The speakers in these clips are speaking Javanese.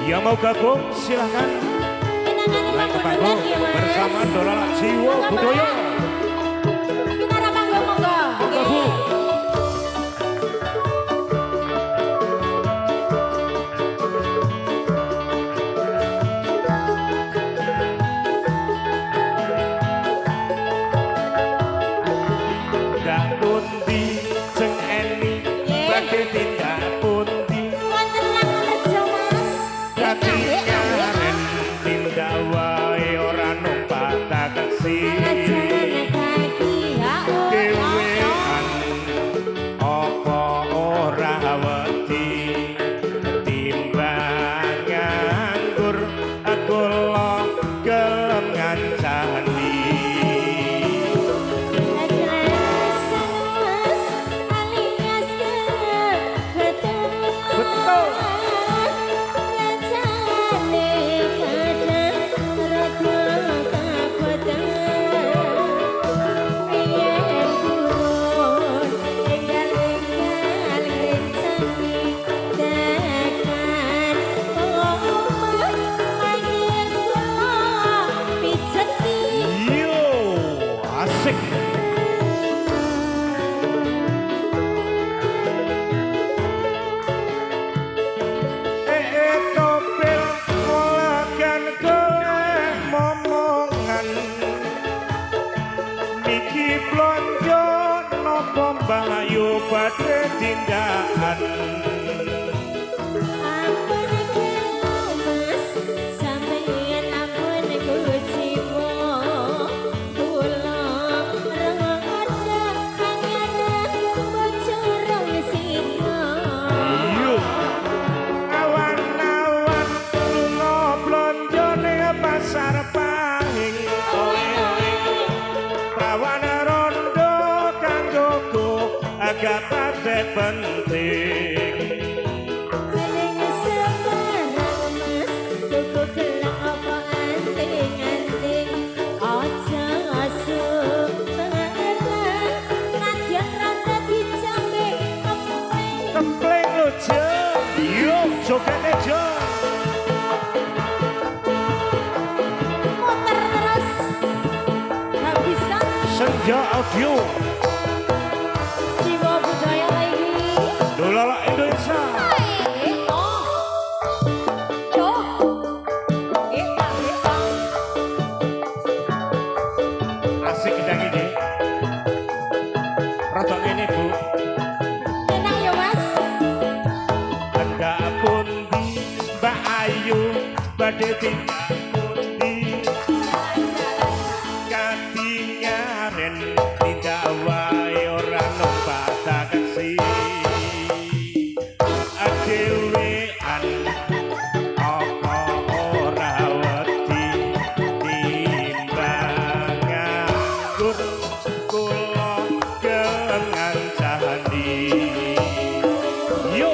Yang mau gabung silahkan naik ke panggung bersama Dola Jiwo Budoyo. Kita ada panggung monggo. Monggo Bu. Dak pundi sing eni badhe tindak pundi Wonten lang rejo Mas. katingan tindak wae ora numpak taksi dewean apa ora wedi timbang nganggur aku lo gelem ngancani. Bayu pada tindakan ampun kelo Mas sampeyan ampun kuciwo kula rada pangaran bocorong sika iyo awan-awan lunga blonjo ning pasar pahing prawan rondo kanggoku agak pada penting. Keling sembarang Mas, tuku gelang apa anting-anting. Aja asuk pengetan, nadyan rada dicambe kempleng. Kempleng lo Jo, yo jogene Jo. Muter terus, habiskan Senja Audio, Jiwo Budaya lagi. Dola Indonesia. Asik kita ini. Rotok ini Bu. Enak ya Mas. Enggak pundi Mbak Ayu badhe tindak pundi katingaren tindak wae ora numpak taksi adewean apa ora wedi timbang nganggur kula gelem ngancani yo.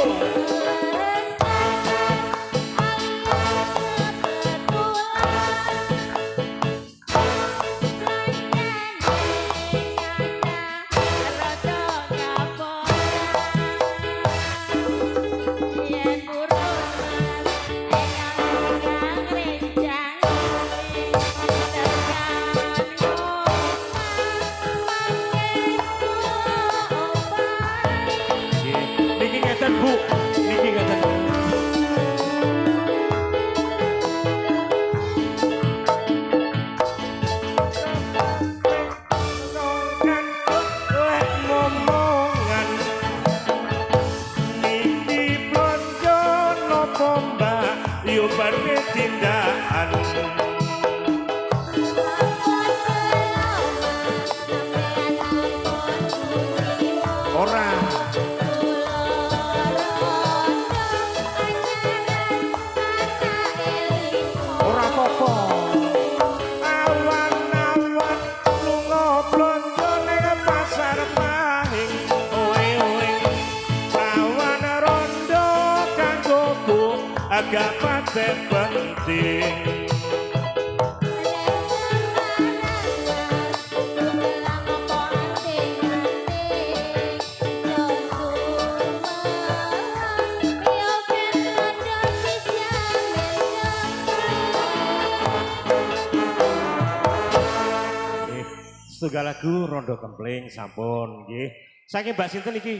Niki ngeten Bu, niki ngeten. Nongkan lek momongan niki blonjo nopo Mbak yo badhe tindakan. Ora ora apa-apa. Awan-awan lunga blonjo ning pasar pahing. Oe-oe. Awan rondo kanggoku agak pada penting. Setunggal lagu Rondo Kempling sampun nggih. Saking Mbak sinten iki?